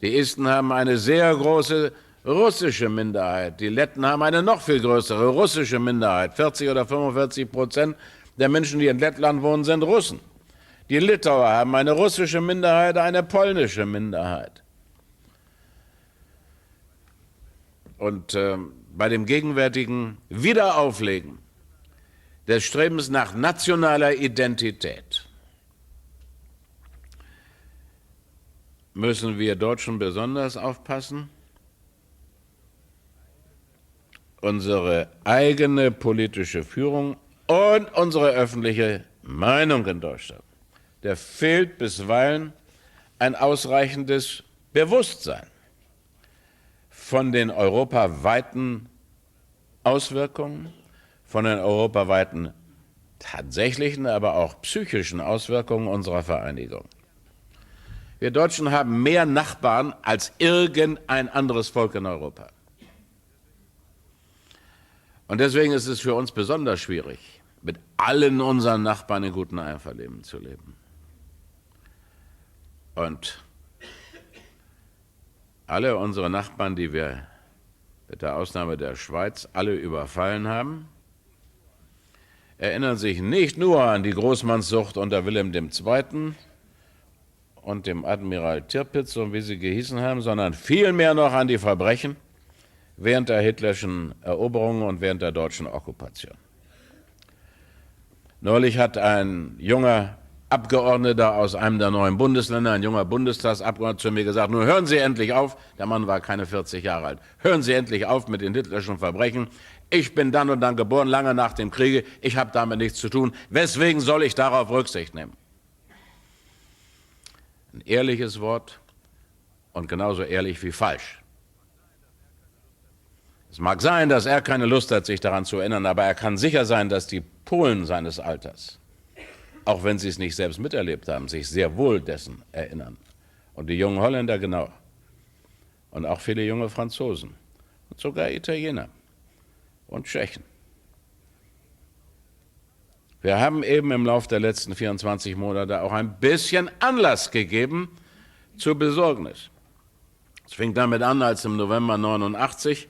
Speaker 2: Die Esten haben eine sehr große russische Minderheit. Die Letten haben eine noch viel größere russische Minderheit. 40 oder 45% der Menschen, die in Lettland wohnen, sind Russen. Die Litauer haben eine russische Minderheit, eine polnische Minderheit. Und bei dem gegenwärtigen Wiederauflegen des Strebens nach nationaler Identität müssen wir Deutschen besonders aufpassen, unsere eigene politische Führung und unsere öffentliche Meinung in Deutschland. Da fehlt bisweilen ein ausreichendes Bewusstsein von den europaweiten Auswirkungen, von den europaweiten tatsächlichen, aber auch psychischen Auswirkungen unserer Vereinigung. Wir Deutschen haben mehr Nachbarn als irgendein anderes Volk in Europa. Und deswegen ist es für uns besonders schwierig, mit allen unseren Nachbarn in gutem Einvernehmen zu leben. Und alle unsere Nachbarn, die wir mit der Ausnahme der Schweiz alle überfallen haben, erinnern sich nicht nur an die Großmannssucht unter Wilhelm II. Und dem Admiral Tirpitz, und wie sie gehießen haben, sondern vielmehr noch an die Verbrechen während der hitlerischen Eroberung und während der deutschen Okkupation. Neulich hat ein junger Abgeordneter aus einem der neuen Bundesländer, ein junger Bundestagsabgeordneter zu mir gesagt, nun hören Sie endlich auf, der Mann war keine 40 Jahre alt, hören Sie endlich auf mit den hitlerischen Verbrechen. Ich bin dann und dann geboren, lange nach dem Kriege, ich habe damit nichts zu tun. Weswegen soll ich darauf Rücksicht nehmen? Ein ehrliches Wort und genauso ehrlich wie falsch. Es mag sein, dass er keine Lust hat, sich daran zu erinnern, aber er kann sicher sein, dass die Polen seines Alters, auch wenn sie es nicht selbst miterlebt haben, sich sehr wohl dessen erinnern. Und die jungen Holländer genau. Und auch viele junge Franzosen. Und sogar Italiener und Tschechen. Wir haben eben im Laufe der letzten 24 Monate auch ein bisschen Anlass gegeben zur Besorgnis. Es fing damit an, als im November 1989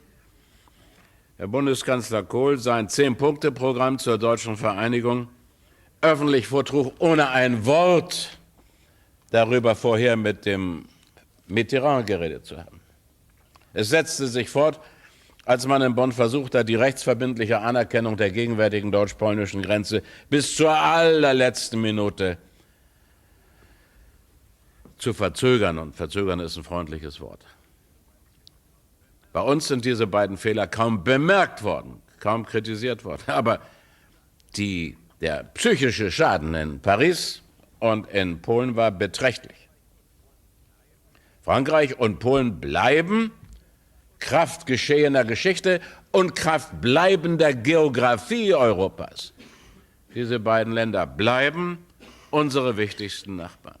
Speaker 2: Herr Bundeskanzler Kohl sein 10-Punkte-Programm zur deutschen Vereinigung öffentlich vortrug, ohne ein Wort darüber vorher mit dem Mitterrand geredet zu haben. Es setzte sich fort, als man in Bonn versucht hat, die rechtsverbindliche Anerkennung der gegenwärtigen deutsch-polnischen Grenze bis zur allerletzten Minute zu verzögern. Und verzögern ist ein freundliches Wort. Bei uns sind diese beiden Fehler kaum bemerkt worden, kaum kritisiert worden. Aber der psychische Schaden in Paris und in Polen war beträchtlich. Frankreich und Polen bleiben Kraft geschehener Geschichte und Kraft bleibender Geografie Europas. Diese beiden Länder bleiben unsere wichtigsten Nachbarn.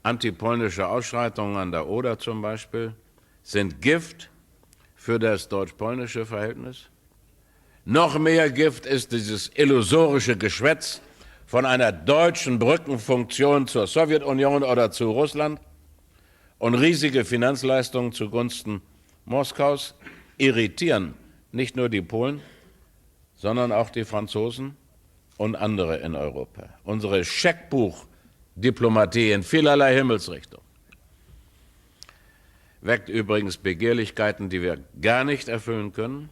Speaker 2: Antipolnische Ausschreitungen an der Oder zum Beispiel sind Gift für das deutsch-polnische Verhältnis. Noch mehr Gift ist dieses illusorische Geschwätz von einer deutschen Brückenfunktion zur Sowjetunion oder zu Russland. Und riesige Finanzleistungen zugunsten Moskaus irritieren nicht nur die Polen, sondern auch die Franzosen und andere in Europa. Unsere Scheckbuchdiplomatie in vielerlei Himmelsrichtung weckt übrigens Begehrlichkeiten, die wir gar nicht erfüllen können.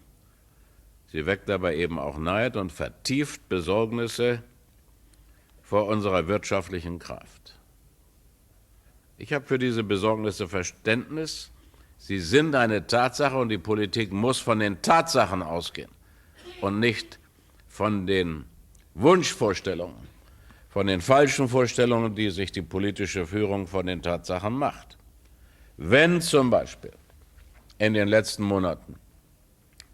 Speaker 2: Sie weckt aber eben auch Neid und vertieft Besorgnisse vor unserer wirtschaftlichen Kraft. Ich habe für diese Besorgnisse Verständnis. Sie sind eine Tatsache und die Politik muss von den Tatsachen ausgehen und nicht von den Wunschvorstellungen, von den falschen Vorstellungen, die sich die politische Führung von den Tatsachen macht. Wenn zum Beispiel in den letzten Monaten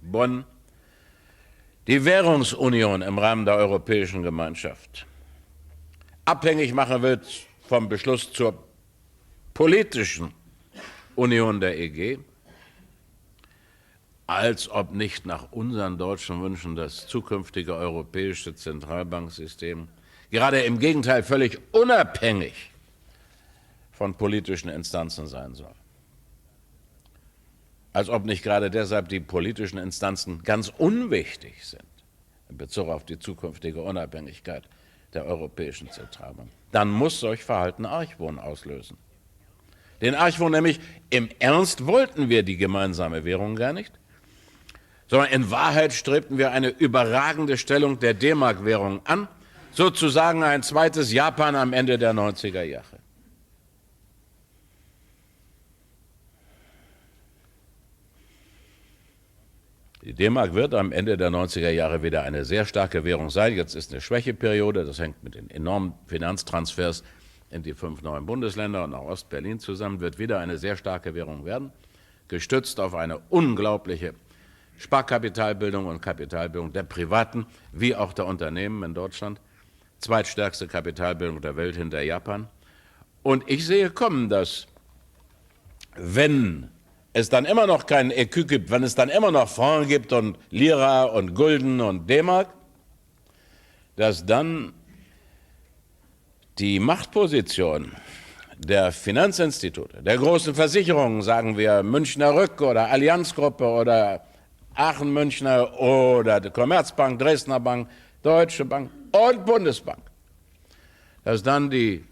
Speaker 2: Bonn die Währungsunion im Rahmen der Europäischen Gemeinschaft abhängig machen wird vom Beschluss zur politischen Union der EG, als ob nicht nach unseren deutschen Wünschen das zukünftige europäische Zentralbanksystem gerade im Gegenteil völlig unabhängig von politischen Instanzen sein soll. Als ob nicht gerade deshalb die politischen Instanzen ganz unwichtig sind in Bezug auf die zukünftige Unabhängigkeit der Europäischen Zentralbank. Dann muss solch Verhalten Argwohn auslösen. Den Argwohn nämlich, im Ernst wollten wir die gemeinsame Währung gar nicht, sondern in Wahrheit strebten wir eine überragende Stellung der D-Mark-Währung an, sozusagen ein zweites Japan am Ende der 90er Jahre. Die D-Mark wird am Ende der 90er Jahre wieder eine sehr starke Währung sein. Jetzt ist eine Schwächeperiode, das hängt mit den enormen Finanztransfers in die 5 neuen Bundesländer und auch Ostberlin zusammen, wird wieder eine sehr starke Währung werden, gestützt auf eine unglaubliche Sparkapitalbildung und Kapitalbildung der Privaten wie auch der Unternehmen in Deutschland. Zweitstärkste Kapitalbildung der Welt hinter Japan. Und ich sehe kommen, dass wenn es dann immer noch keinen Ecu gibt, wenn es dann immer noch Franc gibt und Lira und Gulden und D-Mark, dass dann die Machtposition der Finanzinstitute, der großen Versicherungen, sagen wir Münchner Rück oder Allianzgruppe oder Aachen-Münchner oder die Commerzbank, Dresdner Bank, Deutsche Bank und Bundesbank, dass dann die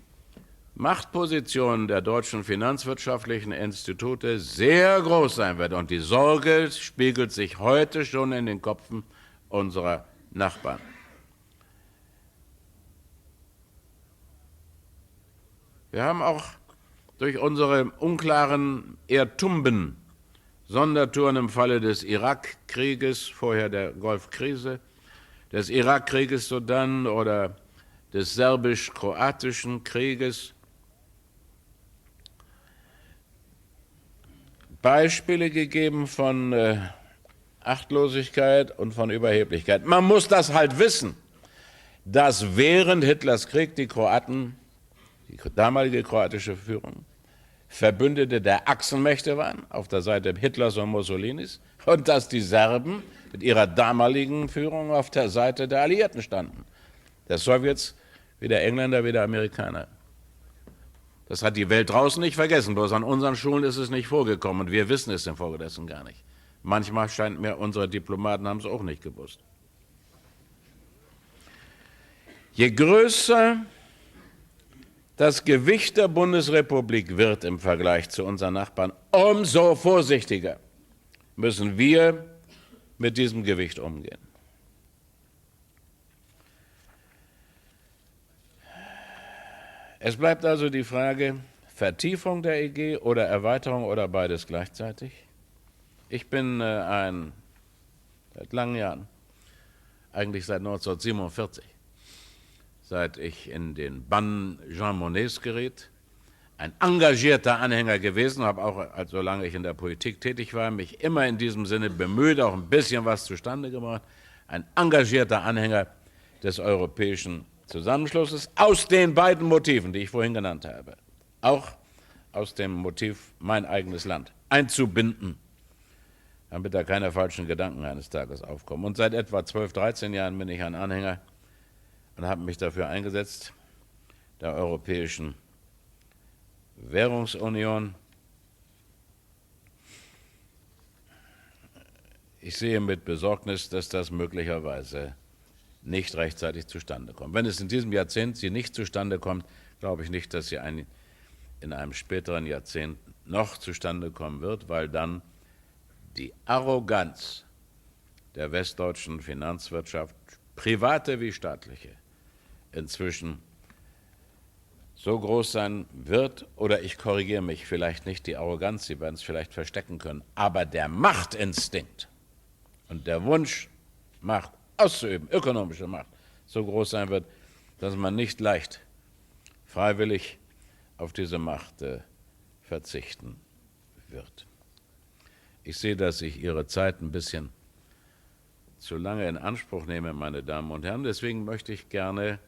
Speaker 2: Machtposition der deutschen finanzwirtschaftlichen Institute sehr groß sein wird. Und die Sorge spiegelt sich heute schon in den Köpfen unserer Nachbarn. Wir haben auch durch unsere unklaren, eher tumben Sondertouren im Falle des Irakkrieges, vorher der Golfkrise, des Irakkrieges sodann oder des serbisch-kroatischen Krieges Beispiele gegeben von Achtlosigkeit und von Überheblichkeit. Man muss das halt wissen, dass während Hitlers Krieg die Kroaten, die damalige kroatische Führung, Verbündete der Achsenmächte waren, auf der Seite Hitlers und Mussolinis, und dass die Serben mit ihrer damaligen Führung auf der Seite der Alliierten standen. Der Sowjets, wie der Engländer, wie der Amerikaner. Das hat die Welt draußen nicht vergessen, bloß an unseren Schulen ist es nicht vorgekommen und wir wissen es infolgedessen gar nicht. Manchmal scheint mir, unsere Diplomaten haben es auch nicht gewusst. Je größer das Gewicht der Bundesrepublik wird im Vergleich zu unseren Nachbarn, umso vorsichtiger müssen wir mit diesem Gewicht umgehen. Es bleibt also die Frage, Vertiefung der EG oder Erweiterung oder beides gleichzeitig. Ich bin seit langen Jahren, eigentlich seit 1947, seit ich in den Bann Jean Monnets geriet, ein engagierter Anhänger gewesen, habe auch, solange ich in der Politik tätig war, mich immer in diesem Sinne bemüht, auch ein bisschen was zustande gebracht, ein engagierter Anhänger des europäischen Zusammenschlusses, aus den beiden Motiven, die ich vorhin genannt habe, auch aus dem Motiv, mein eigenes Land einzubinden, damit da keine falschen Gedanken eines Tages aufkommen. Und seit etwa 12, 13 Jahren bin ich ein Anhänger und habe mich dafür eingesetzt, der Europäischen Währungsunion. Ich sehe mit Besorgnis, dass das möglicherweise nicht rechtzeitig zustande kommt. Wenn es in diesem Jahrzehnt sie nicht zustande kommt, glaube ich nicht, dass sie in einem späteren Jahrzehnt noch zustande kommen wird, weil dann die Arroganz der westdeutschen Finanzwirtschaft, private wie staatliche, inzwischen so groß sein wird, oder ich korrigiere mich, vielleicht nicht die Arroganz, Sie werden es vielleicht verstecken können, aber der Machtinstinkt und der Wunsch, Macht auszuüben, ökonomische Macht, so groß sein wird, dass man nicht leicht freiwillig auf diese Macht verzichten wird. Ich sehe, dass ich Ihre Zeit ein bisschen zu lange in Anspruch nehme, meine Damen und Herren. Deswegen möchte ich gerne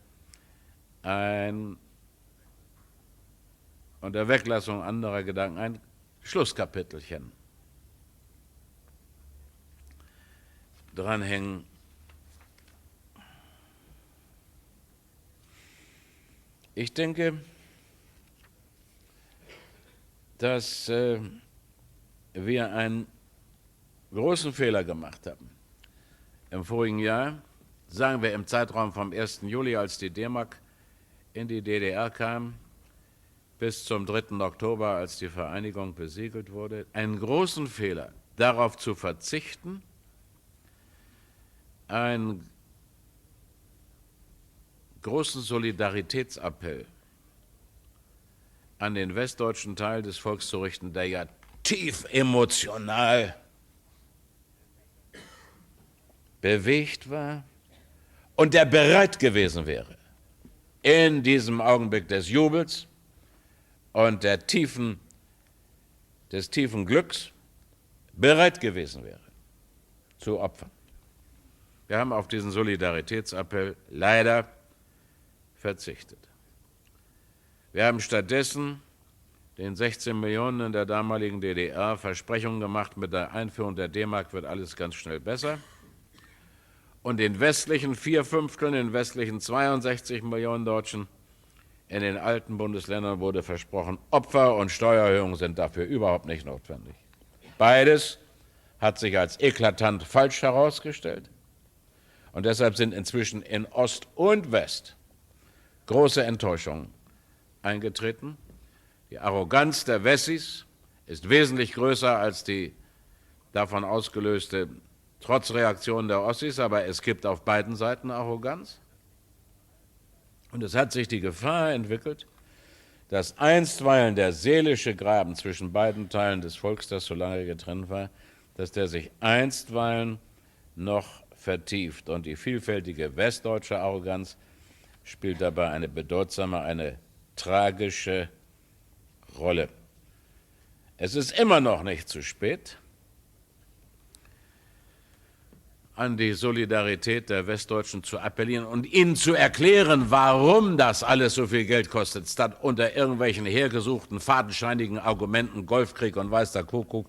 Speaker 2: unter Weglassung anderer Gedanken ein Schlusskapitelchen dranhängen. Ich denke, dass wir einen großen Fehler gemacht haben. Im vorigen Jahr, sagen wir im Zeitraum vom 1. Juli, als die D-Mark in die DDR kam, bis zum 3. Oktober, als die Vereinigung besiegelt wurde, einen großen Fehler, darauf zu verzichten, ein großen Solidaritätsappell an den westdeutschen Teil des Volks zu richten, der ja tief emotional bewegt war und der bereit gewesen wäre, in diesem Augenblick des Jubels und des tiefen Glücks bereit gewesen wäre, zu opfern. Wir haben auf diesen Solidaritätsappell leider verzichtet. Wir haben stattdessen den 16 Millionen in der damaligen DDR Versprechungen gemacht, mit der Einführung der D-Mark wird alles ganz schnell besser. Und den westlichen 4/5, den westlichen 62 Millionen Deutschen in den alten Bundesländern wurde versprochen, Opfer und Steuererhöhungen sind dafür überhaupt nicht notwendig. Beides hat sich als eklatant falsch herausgestellt. Und deshalb sind inzwischen in Ost und West große Enttäuschungen eingetreten. Die Arroganz der Wessis ist wesentlich größer als die davon ausgelöste Trotzreaktion der Ossis, aber es gibt auf beiden Seiten Arroganz. Und es hat sich die Gefahr entwickelt, dass einstweilen der seelische Graben zwischen beiden Teilen des Volks, das so lange getrennt war, dass der sich einstweilen noch vertieft. Und die vielfältige westdeutsche Arroganz spielt dabei eine bedeutsame, eine tragische Rolle. Es ist immer noch nicht zu spät, an die Solidarität der Westdeutschen zu appellieren und ihnen zu erklären, warum das alles so viel Geld kostet, statt unter irgendwelchen hergesuchten, fadenscheinigen Argumenten, Golfkrieg und weiß der Kuckuck,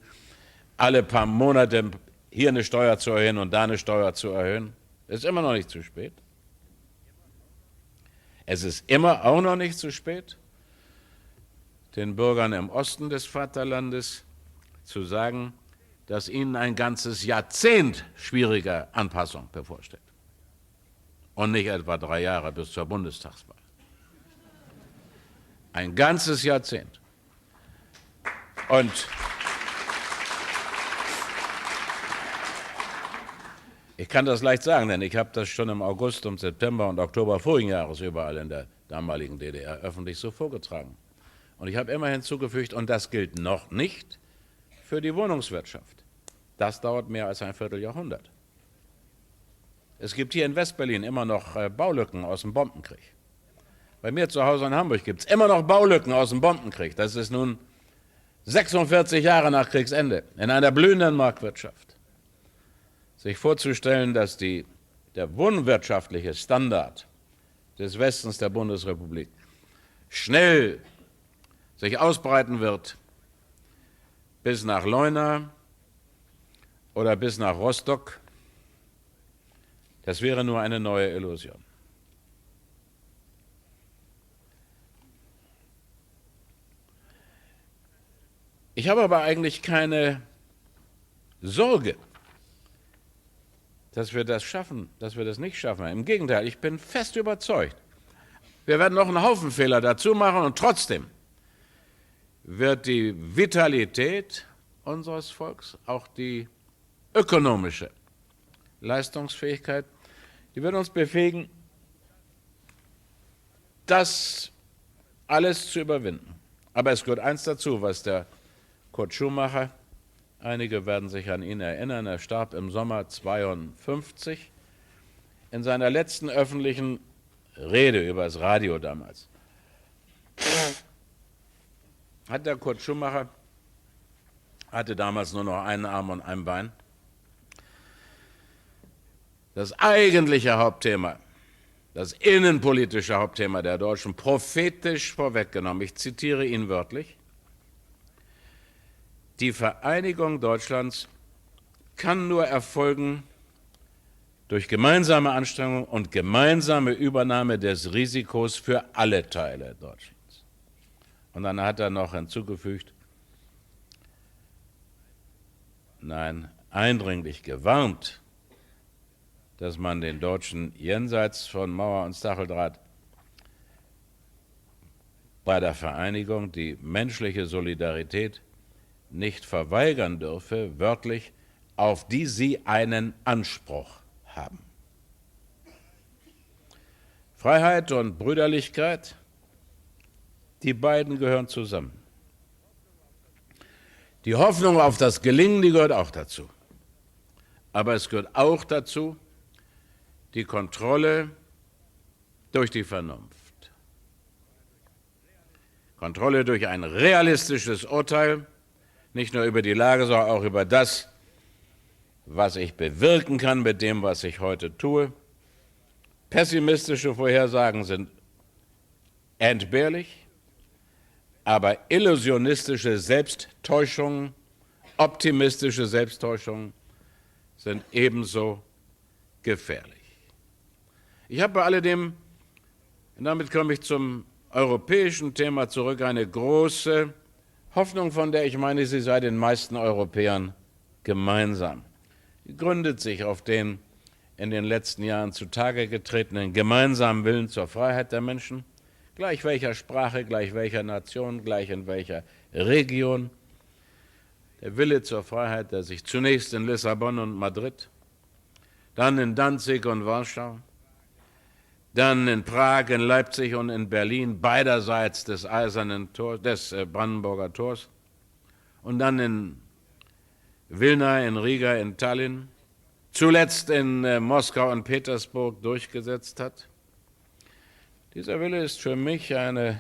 Speaker 2: alle paar Monate hier eine Steuer zu erhöhen und da eine Steuer zu erhöhen. Es ist immer noch nicht zu spät. Es ist immer auch noch nicht zu spät, den Bürgern im Osten des Vaterlandes zu sagen, dass ihnen ein ganzes Jahrzehnt schwieriger Anpassung bevorsteht und nicht etwa 3 Jahre bis zur Bundestagswahl. Ein ganzes Jahrzehnt. Und ich kann das leicht sagen, denn ich habe das schon im August und September und Oktober vorigen Jahres überall in der damaligen DDR öffentlich so vorgetragen. Und ich habe immer hinzugefügt, und das gilt noch nicht für die Wohnungswirtschaft. Das dauert mehr als ein Vierteljahrhundert. Es gibt hier in Westberlin immer noch Baulücken aus dem Bombenkrieg. Bei mir zu Hause in Hamburg gibt es immer noch Baulücken aus dem Bombenkrieg. Das ist nun 46 Jahre nach Kriegsende in einer blühenden Marktwirtschaft. Sich vorzustellen, dass der wohnwirtschaftliche Standard des Westens der Bundesrepublik schnell sich ausbreiten wird bis nach Leuna oder bis nach Rostock, das wäre nur eine neue Illusion. Ich habe aber eigentlich keine Sorge, dass wir das schaffen, dass wir das nicht schaffen. Im Gegenteil, ich bin fest überzeugt, wir werden noch einen Haufen Fehler dazu machen und trotzdem wird die Vitalität unseres Volks, auch die ökonomische Leistungsfähigkeit, die wird uns befähigen, das alles zu überwinden. Aber es gehört eins dazu, was der Kurt Schumacher, einige werden sich an ihn erinnern, er starb im Sommer 1952, in seiner letzten öffentlichen Rede über das Radio damals, hat der Kurt Schumacher, hatte damals nur noch einen Arm und ein Bein, das eigentliche Hauptthema, das innenpolitische Hauptthema der Deutschen prophetisch vorweggenommen. Ich zitiere ihn wörtlich: Die Vereinigung Deutschlands kann nur erfolgen durch gemeinsame Anstrengung und gemeinsame Übernahme des Risikos für alle Teile Deutschlands. Und dann hat er noch hinzugefügt, nein, eindringlich gewarnt, dass man den Deutschen jenseits von Mauer und Stacheldraht bei der Vereinigung die menschliche Solidarität nicht verweigern dürfe, wörtlich, auf die sie einen Anspruch haben. Freiheit und Brüderlichkeit, die beiden gehören zusammen. Die Hoffnung auf das Gelingen, die gehört auch dazu. Aber es gehört auch dazu, die Kontrolle durch die Vernunft. Kontrolle durch ein realistisches Urteil, nicht nur über die Lage, sondern auch über das, was ich bewirken kann mit dem, was ich heute tue. Pessimistische Vorhersagen sind entbehrlich, aber illusionistische Selbsttäuschungen, optimistische Selbsttäuschungen sind ebenso gefährlich. Ich habe bei alledem, und damit komme ich zum europäischen Thema zurück, eine große Hoffnung, von der ich meine, sie sei den meisten Europäern gemeinsam. Sie gründet sich auf den in den letzten Jahren zutage getretenen gemeinsamen Willen zur Freiheit der Menschen, gleich welcher Sprache, gleich welcher Nation, gleich in welcher Region. Der Wille zur Freiheit, der sich zunächst in Lissabon und Madrid, dann in Danzig und Warschau, dann in Prag, in Leipzig und in Berlin, beiderseits des Eisernen Tors, des Brandenburger Tors, und dann in Wilna, in Riga, in Tallinn, zuletzt in Moskau und Petersburg durchgesetzt hat. Dieser Wille ist für mich eine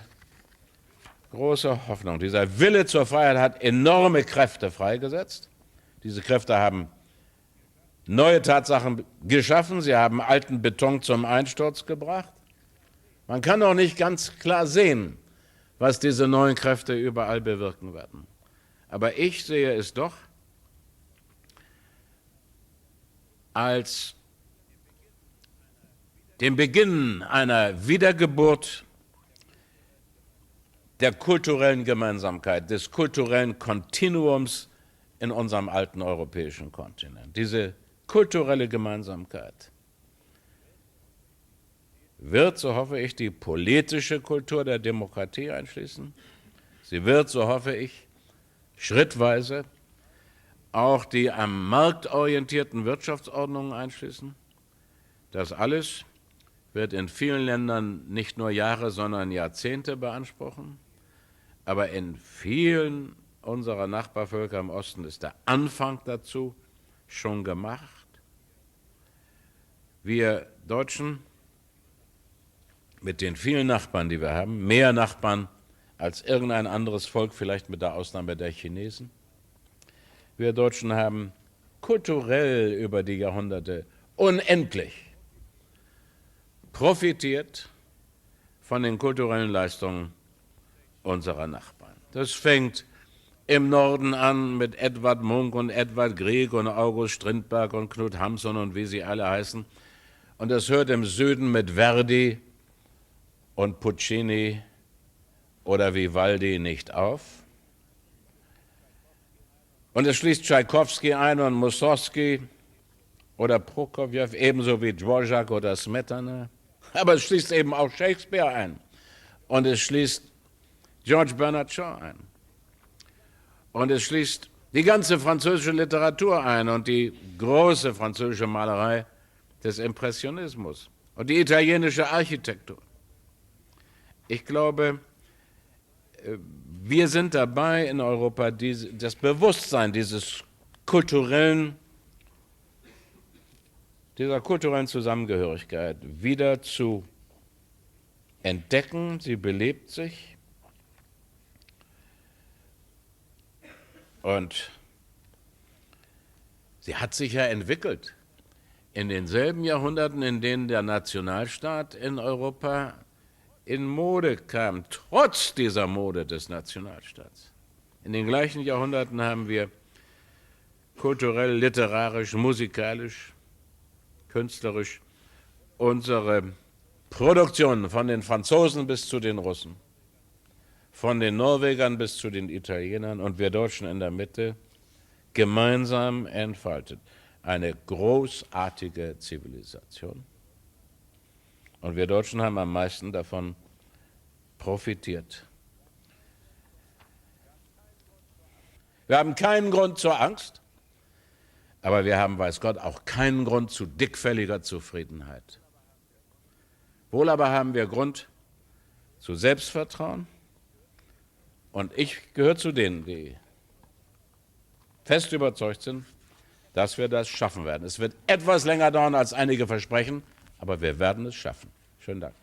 Speaker 2: große Hoffnung. Dieser Wille zur Freiheit hat enorme Kräfte freigesetzt. Diese Kräfte haben neue Tatsachen geschaffen, sie haben alten Beton zum Einsturz gebracht. Man kann auch nicht ganz klar sehen, was diese neuen Kräfte überall bewirken werden. Aber ich sehe es doch als den Beginn einer Wiedergeburt der kulturellen Gemeinsamkeit, des kulturellen Kontinuums in unserem alten europäischen Kontinent. Diese kulturelle Gemeinsamkeit wird, so hoffe ich, die politische Kultur der Demokratie einschließen. Sie wird, so hoffe ich, schrittweise auch die am Markt orientierten Wirtschaftsordnungen einschließen. Das alles wird in vielen Ländern nicht nur Jahre, sondern Jahrzehnte beanspruchen. Aber in vielen unserer Nachbarvölker im Osten ist der Anfang dazu schon gemacht. Wir Deutschen mit den vielen Nachbarn, die wir haben, mehr Nachbarn als irgendein anderes Volk, vielleicht mit der Ausnahme der Chinesen. Wir Deutschen haben kulturell über die Jahrhunderte unendlich profitiert von den kulturellen Leistungen unserer Nachbarn. Das fängt im Norden an mit Edvard Munch und Edvard Grieg und August Strindberg und Knut Hamsun und wie sie alle heißen. Und das hört im Süden mit Verdi und Puccini oder Vivaldi nicht auf. Und es schließt Tschaikowski ein und Mussorgsky oder Prokofjew, ebenso wie Dvorak oder Smetana. Aber es schließt eben auch Shakespeare ein. Und es schließt George Bernard Shaw ein. Und es schließt die ganze französische Literatur ein und die große französische Malerei des Impressionismus und die italienische Architektur. Ich glaube, wir sind dabei in Europa, das Bewusstsein dieser kulturellen Zusammengehörigkeit wieder zu entdecken. Sie belebt sich. Und sie hat sich ja entwickelt in denselben Jahrhunderten, in denen der Nationalstaat in Europa in Mode kam, trotz dieser Mode des Nationalstaats. In den gleichen Jahrhunderten haben wir kulturell, literarisch, musikalisch, künstlerisch unsere Produktionen von den Franzosen bis zu den Russen, von den Norwegern bis zu den Italienern und wir Deutschen in der Mitte gemeinsam entfaltet. Eine großartige Zivilisation. Und wir Deutschen haben am meisten davon profitiert. Wir haben keinen Grund zur Angst, aber wir haben, weiß Gott, auch keinen Grund zu dickfälliger Zufriedenheit. Wohl aber haben wir Grund zu Selbstvertrauen. Und ich gehöre zu denen, die fest überzeugt sind, dass wir das schaffen werden. Es wird etwas länger dauern, als einige versprechen, aber wir werden es schaffen. Schönen Dank.